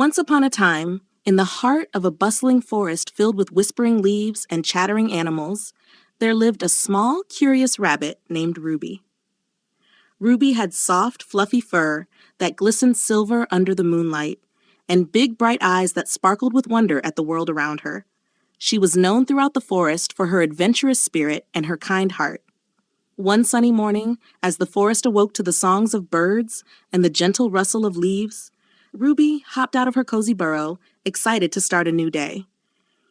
Once upon a time, in the heart of a bustling forest filled with whispering leaves and chattering animals, there lived a small, curious rabbit named Ruby. Ruby had soft, fluffy fur that glistened silver under the moonlight, and big, bright eyes that sparkled with wonder at the world around her. She was known throughout the forest for her adventurous spirit and her kind heart. One sunny morning, as the forest awoke to the songs of birds and the gentle rustle of leaves, Ruby hopped out of her cozy burrow, excited to start a new day.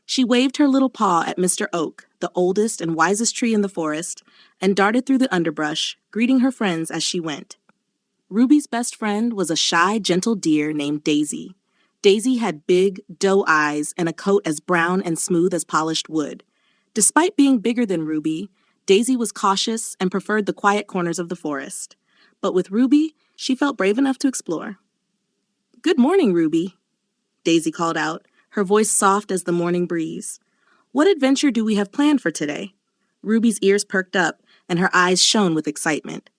She waved her little paw at Mr. Oak, the oldest and wisest tree in the forest, and darted through the underbrush, greeting her friends as she went. Ruby's best friend was a shy, gentle deer named Daisy. Daisy had big, doe eyes and a coat as brown and smooth as polished wood. Despite being bigger than Ruby, Daisy was cautious and preferred the quiet corners of the forest. But with Ruby, she felt brave enough to explore. "Good morning, Ruby," Daisy called out, her voice soft as the morning breeze. "What adventure do we have planned for today?" Ruby's ears perked up and her eyes shone with excitement.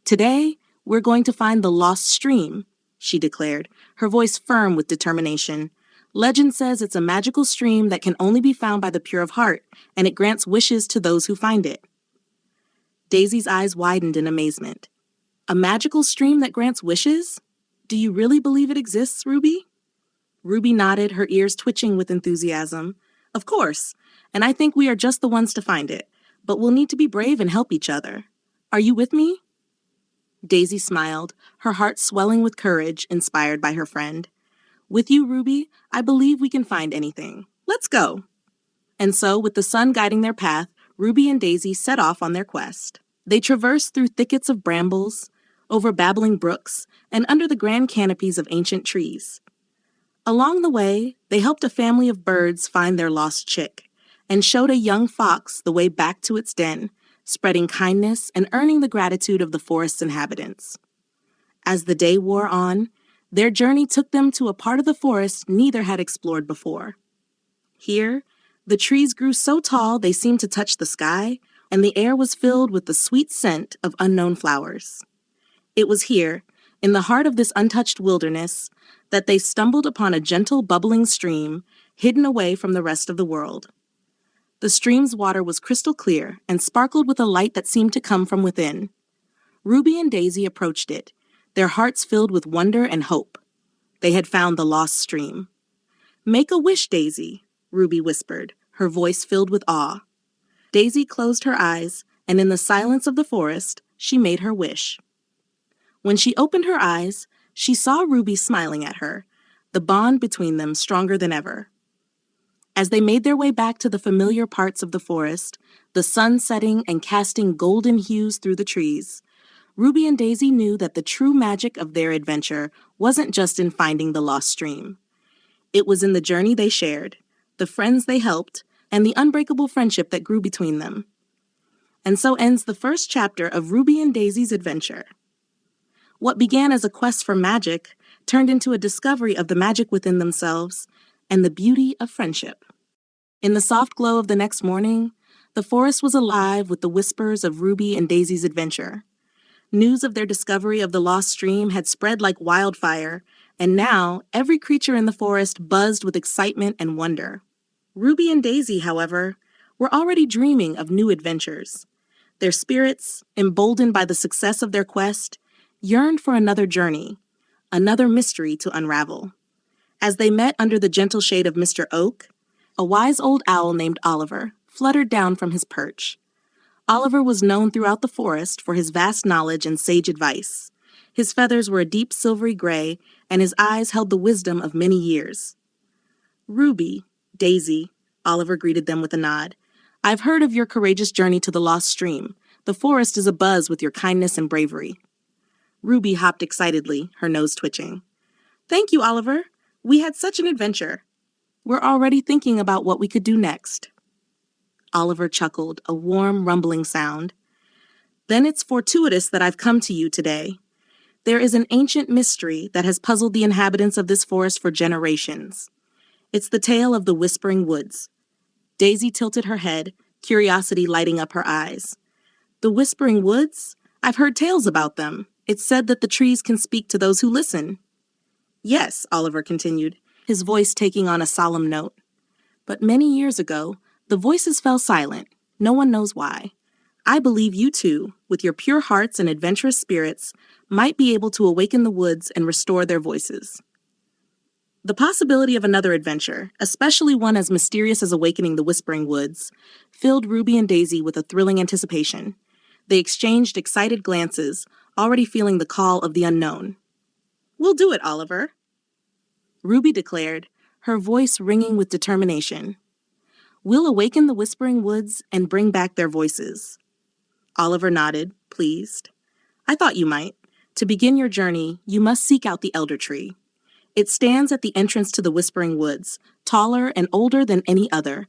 "Today, we're going to find the lost stream," she declared, her voice firm with determination. "Legend says it's a magical stream that can only be found by the pure of heart, and it grants wishes to those who find it." Daisy's eyes widened in amazement. "A magical stream that grants wishes? Do you really believe it exists, Ruby?" Ruby nodded, her ears twitching with enthusiasm. "Of course, and I think we are just the ones to find it, but we'll need to be brave and help each other. Are you with me?" Daisy smiled, her heart swelling with courage, inspired by her friend. "With you, Ruby, I believe we can find anything. Let's go." And so, with the sun guiding their path, Ruby and Daisy set off on their quest. They traversed through thickets of brambles, over babbling brooks, and under the grand canopies of ancient trees. Along the way, they helped a family of birds find their lost chick, and showed a young fox the way back to its den, spreading kindness and earning the gratitude of the forest's inhabitants. As the day wore on, their journey took them to a part of the forest neither had explored before. Here, the trees grew so tall they seemed to touch the sky, and the air was filled with the sweet scent of unknown flowers. It was here, in the heart of this untouched wilderness, that they stumbled upon a gentle, bubbling stream hidden away from the rest of the world. The stream's water was crystal clear and sparkled with a light that seemed to come from within. Ruby and Daisy approached it, their hearts filled with wonder and hope. They had found the lost stream. "Make a wish, Daisy," Ruby whispered, her voice filled with awe. Daisy closed her eyes, and in the silence of the forest, she made her wish. When she opened her eyes, she saw Ruby smiling at her, the bond between them stronger than ever. As they made their way back to the familiar parts of the forest, the sun setting and casting golden hues through the trees, Ruby and Daisy knew that the true magic of their adventure wasn't just in finding the lost stream. It was in the journey they shared, the friends they helped, and the unbreakable friendship that grew between them. And so ends the first chapter of Ruby and Daisy's adventure. What began as a quest for magic turned into a discovery of the magic within themselves and the beauty of friendship. In the soft glow of the next morning, the forest was alive with the whispers of Ruby and Daisy's adventure. News of their discovery of the lost stream had spread like wildfire, and now every creature in the forest buzzed with excitement and wonder. Ruby and Daisy, however, were already dreaming of new adventures. Their spirits, emboldened by the success of their quest, yearned for another journey, another mystery to unravel. As they met under the gentle shade of Mr. Oak, a wise old owl named Oliver fluttered down from his perch. Oliver was known throughout the forest for his vast knowledge and sage advice. His feathers were a deep silvery gray, and his eyes held the wisdom of many years. "Ruby, Daisy," Oliver greeted them with a nod. "I've heard of your courageous journey to the lost stream. The forest is abuzz with your kindness and bravery." Ruby hopped excitedly, her nose twitching. "Thank you, Oliver. We had such an adventure. We're already thinking about what we could do next." Oliver chuckled, a warm, rumbling sound. "Then it's fortuitous that I've come to you today. There is an ancient mystery that has puzzled the inhabitants of this forest for generations. It's the tale of the Whispering Woods." Daisy tilted her head, curiosity lighting up her eyes. "The Whispering Woods? I've heard tales about them. It's said that the trees can speak to those who listen." "Yes," Oliver continued, his voice taking on a solemn note. But many years ago, the voices fell silent. No one knows why. I believe you two, with your pure hearts and adventurous spirits, might be able to awaken the woods and restore their voices. The possibility of another adventure, especially one as mysterious as awakening the Whispering Woods, filled Ruby and Daisy with a thrilling anticipation. They exchanged excited glances, already feeling the call of the unknown. "We'll do it, Oliver," Ruby declared, her voice ringing with determination. "We'll awaken the Whispering Woods and bring back their voices." Oliver nodded, pleased. "I thought you might. To begin your journey, you must seek out the elder tree. It stands at the entrance to the Whispering Woods, taller and older than any other.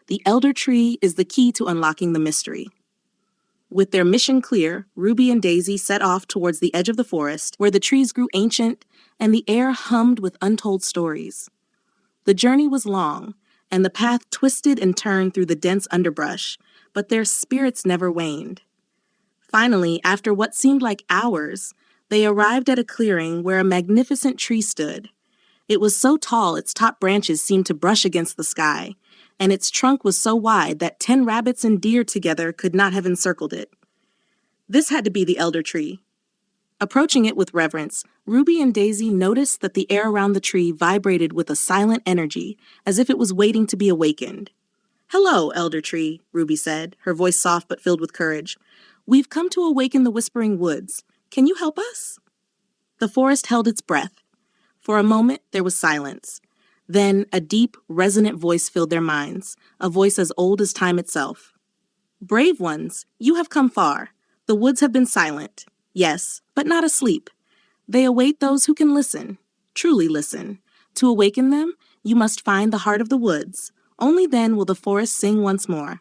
The elder tree is the key to unlocking the mystery." With their mission clear, Ruby and Daisy set off towards the edge of the forest, where the trees grew ancient and the air hummed with untold stories. The journey was long, and the path twisted and turned through the dense underbrush, but their spirits never waned. Finally, after what seemed like hours, they arrived at a clearing where a magnificent tree stood. It was so tall its top branches seemed to brush against the sky, and its trunk was so wide that 10 rabbits and deer together could not have encircled it. This had to be the elder tree. Approaching it with reverence, Ruby and Daisy noticed that the air around the tree vibrated with a silent energy, as if it was waiting to be awakened. "Hello, elder tree," Ruby said, her voice soft but filled with courage. "We've come to awaken the Whispering Woods. Can you help us?" The forest held its breath. For a moment, there was silence. Then a deep, resonant voice filled their minds, a voice as old as time itself. "Brave ones, you have come far. The woods have been silent. Yes, but not asleep. They await those who can listen, truly listen. To awaken them, you must find the heart of the woods. Only then will the forest sing once more."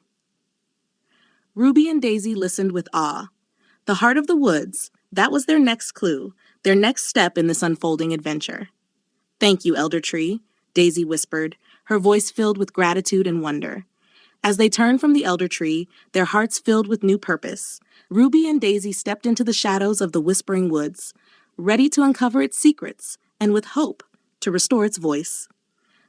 Ruby and Daisy listened with awe. The heart of the woods, that was their next clue, their next step in this unfolding adventure. "Thank you, elder tree," Daisy whispered, her voice filled with gratitude and wonder. As they turned from the elder tree, their hearts filled with new purpose, Ruby and Daisy stepped into the shadows of the Whispering Woods, ready to uncover its secrets, and with hope to restore its voice.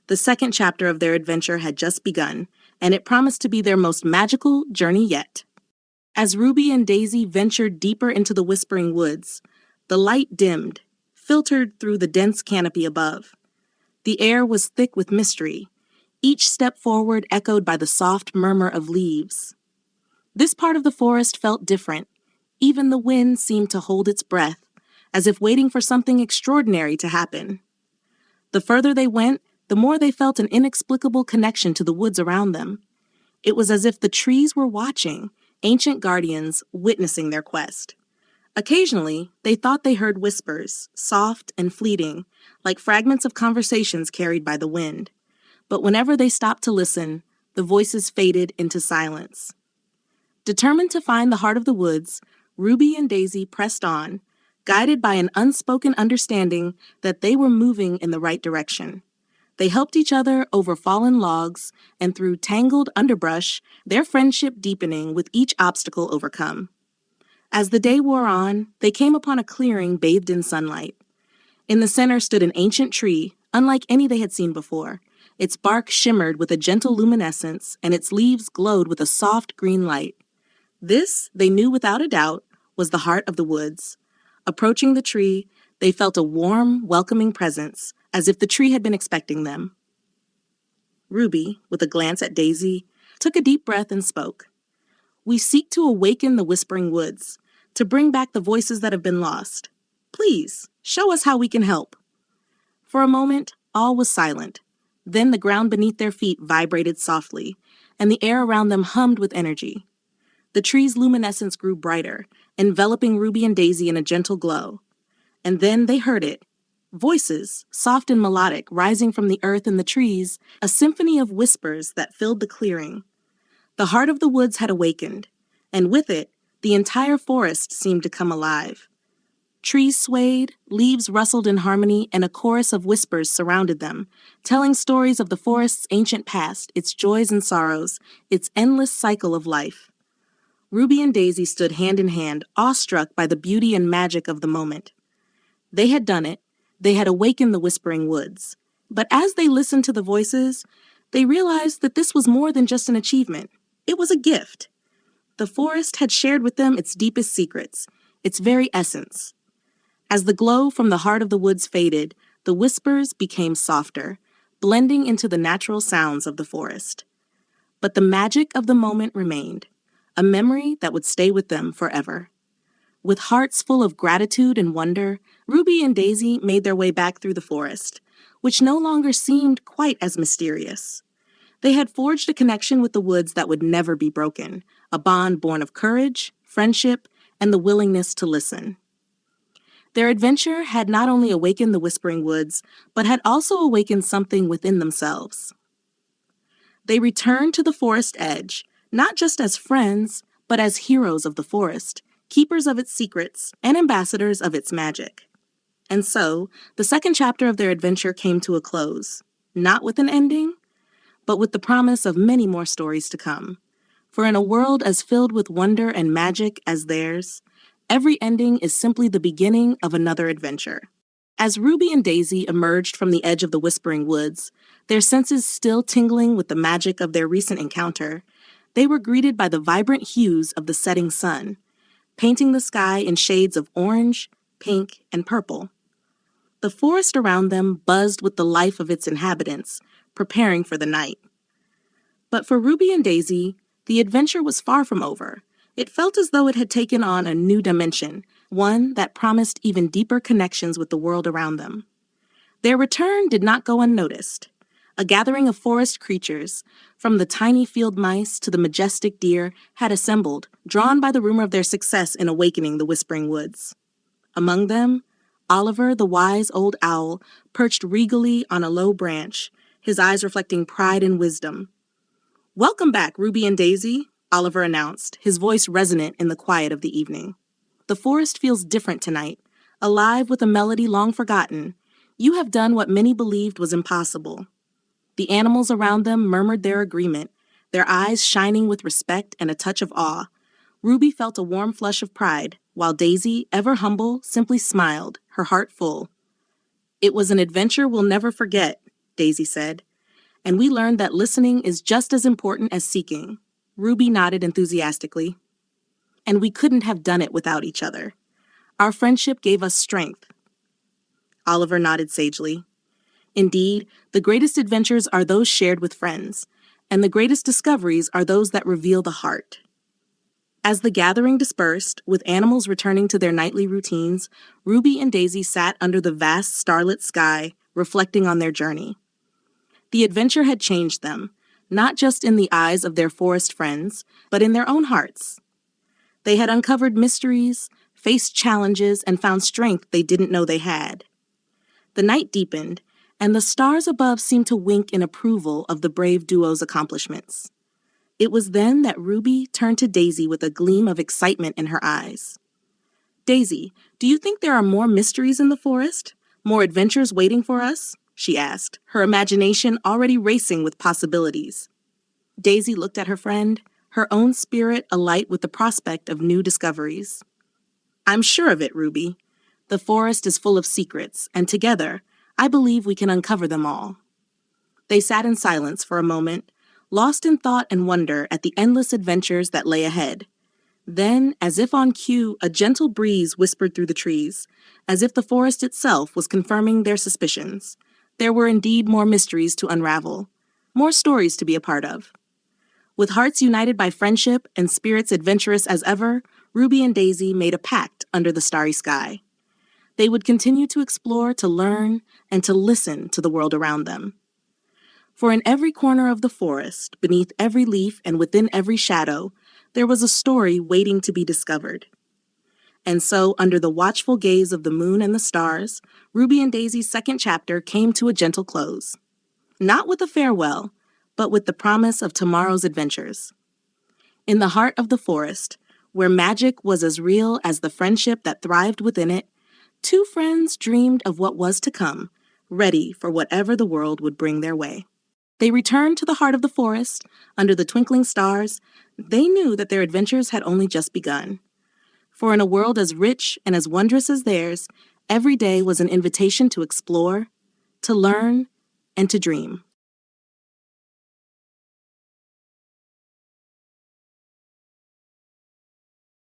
The second chapter of their adventure had just begun, and it promised to be their most magical journey yet. As Ruby and Daisy ventured deeper into the Whispering Woods, the light dimmed, filtered through the dense canopy above. The air was thick with mystery, each step forward echoed by the soft murmur of leaves. This part of the forest felt different. Even the wind seemed to hold its breath, as if waiting for something extraordinary to happen. The further they went, the more they felt an inexplicable connection to the woods around them. It was as if the trees were watching, ancient guardians witnessing their quest. Occasionally, they thought they heard whispers, soft and fleeting, like fragments of conversations carried by the wind. But whenever they stopped to listen, the voices faded into silence. Determined to find the heart of the woods, Ruby and Daisy pressed on, guided by an unspoken understanding that they were moving in the right direction. They helped each other over fallen logs, and through tangled underbrush, their friendship deepening with each obstacle overcome. As the day wore on, they came upon a clearing bathed in sunlight. In the center stood an ancient tree, unlike any they had seen before. Its bark shimmered with a gentle luminescence, and its leaves glowed with a soft green light. This, they knew without a doubt, was the heart of the woods. Approaching the tree, they felt a warm, welcoming presence, as if the tree had been expecting them. Ruby, with a glance at Daisy, took a deep breath and spoke. "We seek to awaken the Whispering Woods, to bring back the voices that have been lost. Please, show us how we can help." For a moment, all was silent. Then the ground beneath their feet vibrated softly, and the air around them hummed with energy. The tree's luminescence grew brighter, enveloping Ruby and Daisy in a gentle glow. And then they heard it. Voices, soft and melodic, rising from the earth and the trees, a symphony of whispers that filled the clearing. The heart of the woods had awakened, and with it, the entire forest seemed to come alive. Trees swayed, leaves rustled in harmony, and a chorus of whispers surrounded them, telling stories of the forest's ancient past, its joys and sorrows, its endless cycle of life. Ruby and Daisy stood hand in hand, awestruck by the beauty and magic of the moment. They had done it. They had awakened the Whispering Woods. But as they listened to the voices, they realized that this was more than just an achievement. It was a gift. The forest had shared with them its deepest secrets, its very essence. As the glow from the heart of the woods faded, the whispers became softer, blending into the natural sounds of the forest. But the magic of the moment remained, a memory that would stay with them forever. With hearts full of gratitude and wonder, Ruby and Daisy made their way back through the forest, which no longer seemed quite as mysterious. They had forged a connection with the woods that would never be broken, a bond born of courage, friendship, and the willingness to listen. Their adventure had not only awakened the Whispering Woods, but had also awakened something within themselves. They returned to the forest edge, not just as friends, but as heroes of the forest, keepers of its secrets, and ambassadors of its magic. And so, the second chapter of their adventure came to a close, not with an ending, but with the promise of many more stories to come. For in a world as filled with wonder and magic as theirs, every ending is simply the beginning of another adventure. As Ruby and Daisy emerged from the edge of the Whispering Woods, their senses still tingling with the magic of their recent encounter, they were greeted by the vibrant hues of the setting sun, painting the sky in shades of orange, pink, and purple. The forest around them buzzed with the life of its inhabitants, preparing for the night. But for Ruby and Daisy, the adventure was far from over. It felt as though it had taken on a new dimension, one that promised even deeper connections with the world around them. Their return did not go unnoticed. A gathering of forest creatures, from the tiny field mice to the majestic deer, had assembled, drawn by the rumor of their success in awakening the Whispering Woods. Among them, Oliver, the wise old owl, perched regally on a low branch, his eyes reflecting pride and wisdom. "Welcome back, Ruby and Daisy," Oliver announced, his voice resonant in the quiet of the evening. "The forest feels different tonight, alive with a melody long forgotten. You have done what many believed was impossible." The animals around them murmured their agreement, their eyes shining with respect and a touch of awe. Ruby felt a warm flush of pride, while Daisy, ever humble, simply smiled, her heart full. "It was an adventure we'll never forget," Daisy said. "And we learned that listening is just as important as seeking." Ruby nodded enthusiastically. "And we couldn't have done it without each other. Our friendship gave us strength." Oliver nodded sagely. "Indeed, the greatest adventures are those shared with friends, and the greatest discoveries are those that reveal the heart." As the gathering dispersed, with animals returning to their nightly routines, Ruby and Daisy sat under the vast starlit sky, reflecting on their journey. The adventure had changed them, not just in the eyes of their forest friends, but in their own hearts. They had uncovered mysteries, faced challenges, and found strength they didn't know they had. The night deepened, and the stars above seemed to wink in approval of the brave duo's accomplishments. It was then that Ruby turned to Daisy with a gleam of excitement in her eyes. "Daisy, do you think there are more mysteries in the forest? More adventures waiting for us?" she asked, her imagination already racing with possibilities. Daisy looked at her friend, her own spirit alight with the prospect of new discoveries. "I'm sure of it, Ruby. The forest is full of secrets, and together, I believe we can uncover them all." They sat in silence for a moment, lost in thought and wonder at the endless adventures that lay ahead. Then, as if on cue, a gentle breeze whispered through the trees, as if the forest itself was confirming their suspicions. There were indeed more mysteries to unravel, more stories to be a part of. With hearts united by friendship and spirits adventurous as ever, Ruby and Daisy made a pact under the starry sky. They would continue to explore, to learn, and to listen to the world around them. For in every corner of the forest, beneath every leaf and within every shadow, there was a story waiting to be discovered. And so, under the watchful gaze of the moon and the stars, Ruby and Daisy's second chapter came to a gentle close. Not with a farewell, but with the promise of tomorrow's adventures. In the heart of the forest, where magic was as real as the friendship that thrived within it, two friends dreamed of what was to come, ready for whatever the world would bring their way. They returned to the heart of the forest, under the twinkling stars. They knew that their adventures had only just begun. For in a world as rich and as wondrous as theirs, every day was an invitation to explore, to learn, and to dream.